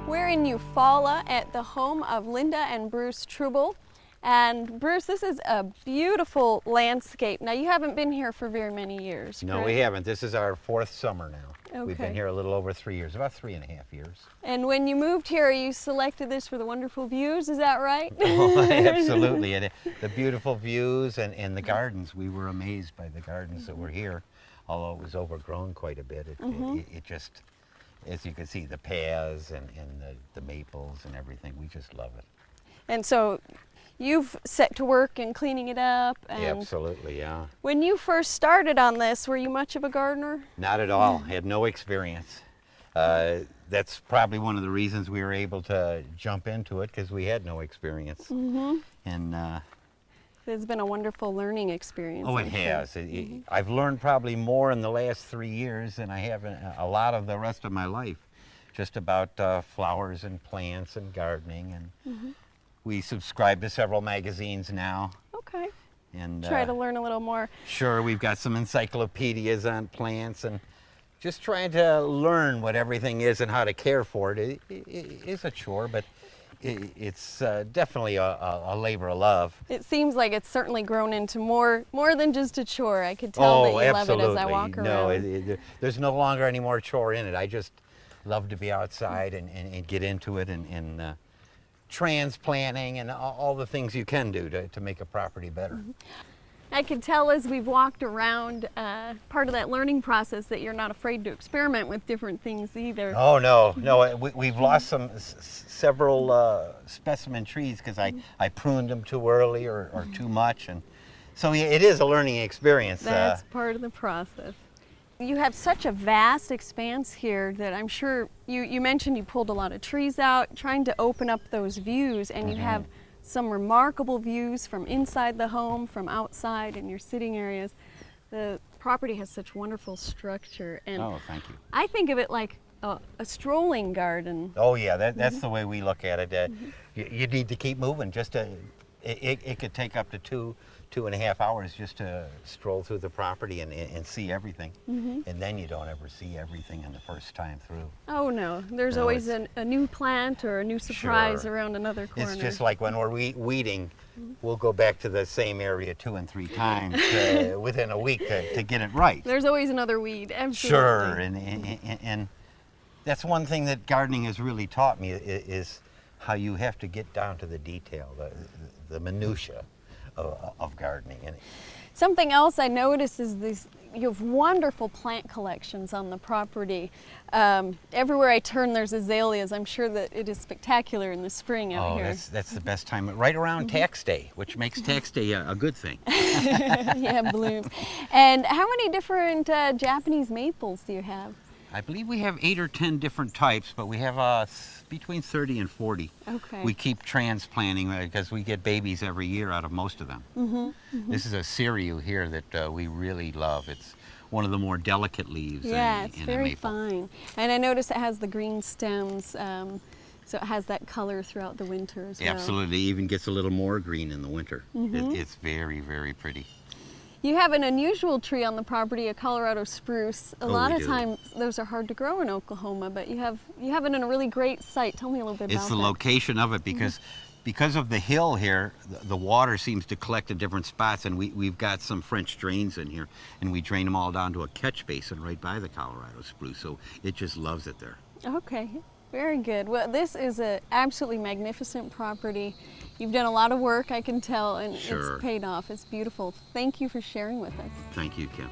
We're in Eufala at the home of Linda and Bruce Trebel. And Bruce, this is a beautiful landscape. Now, you haven't been here for very many years, No, correct? we haven't. This is our 4th summer now. We've Okay. been here a little over 3 years, about 3.5 years. And when you moved here, you selected this for the wonderful views, is that right? Oh, absolutely. And the beautiful views and the gardens. We were amazed by the gardens that were here, although it was overgrown quite a bit. It just, as you can see, the paths and the maples and everything, we just love it. And so you've set to work in cleaning it up. And Absolutely, yeah. when you first started on this, were you much of a gardener? Not at all. Had no experience. That's probably one of the reasons we were able to jump into it, because we had no experience. And It's been a wonderful learning experience. oh, I'm it sure. has. I've learned probably more in the last 3 years than I have in a lot of the rest of my life, just about flowers and plants and gardening. And we subscribe to several magazines now. Okay. And Try to learn a little more. sure, we've got some encyclopedias on plants, and just trying to learn what everything is and how to care for it. It is a chore, but it's definitely a labor of love. It seems like it's certainly grown into more than just a chore. I could tell that you love it as I walk around. No, there's no longer any more chore in it. I just love to be outside and get into it and transplanting and all the things you can do to make a property better. I can tell as we've walked around, part of that learning process, that you're not afraid to experiment with different things either. Oh, no, we've lost several specimen trees because I pruned them too early or too much, and so yeah, it is a learning experience. That's part of the process. You have such a vast expanse here that I'm sure you mentioned you pulled a lot of trees out, trying to open up those views, and you have some remarkable views from inside the home, from outside in your sitting areas. The property has such wonderful structure, and Oh, thank you. I think of it like a strolling garden. Oh yeah, that's the way we look at it. You need to keep moving. It could take up to 2.5 hours just to stroll through the property and see everything. And then you don't ever see everything in the first time through. Oh no, there's No, always a new plant or a new surprise Sure. around another corner. It's just like when we're weeding, we'll go back to the same area 2 and 3 times within a week to get it right. There's always another weed, absolutely. Sure, and that's one thing that gardening has really taught me is how you have to get down to the detail, the minutia of gardening. And Something else I noticed is you have wonderful plant collections on the property. Everywhere I turn there's azaleas. I'm sure that it is spectacular in the spring out here. that's the best time, right around tax day, which makes tax day a good thing. Yeah, blooms. And how many different Japanese maples do you have? I believe we have 8 or 10 different types, but we have between 30 and 40. Okay. We keep transplanting because we get babies every year out of most of them. This is a Siriu here that we really love. It's one of the more delicate leaves Yeah, in it's a very maple. fine. And I noticed it has the green stems, so it has that color throughout the winter as well. Absolutely, even gets a little more green in the winter. It's very, very pretty. You have an unusual tree on the property, a Colorado spruce. A lot we of do. times those are hard to grow in Oklahoma, but you have it in a really great site. Tell me a little bit about It's the that. location of it because of the hill here, the water seems to collect in different spots, and we've got some French drains in here, and we drain them all down to a catch basin right by the Colorado spruce, so it just loves it there. Okay, very good. Well, this is an absolutely magnificent property. You've done a lot of work, I can tell, and Sure. it's paid off. It's beautiful. Thank you for sharing with us. Thank you, Kim.